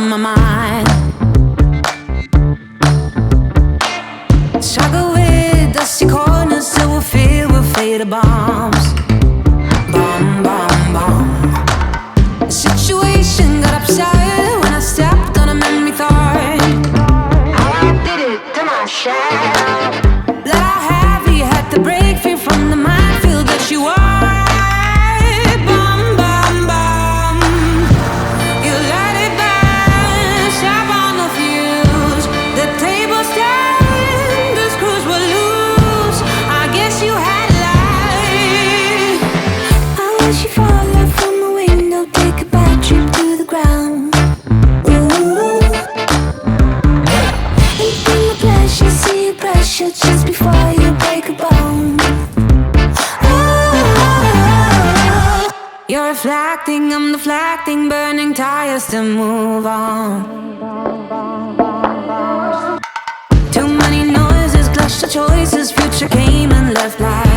on my mind. Struggle with dusty corners till we're filled with faded bombs. Bomb, bomb, bomb. The situation got upset when I stepped on a memory thought. How I did it to myself. That I heavy had to break free from the minefield that you are. Just before you break a bone. Oh, you're reflecting, I'm deflecting, burning tires to move on. Too many noises, clash the choices, future came and left like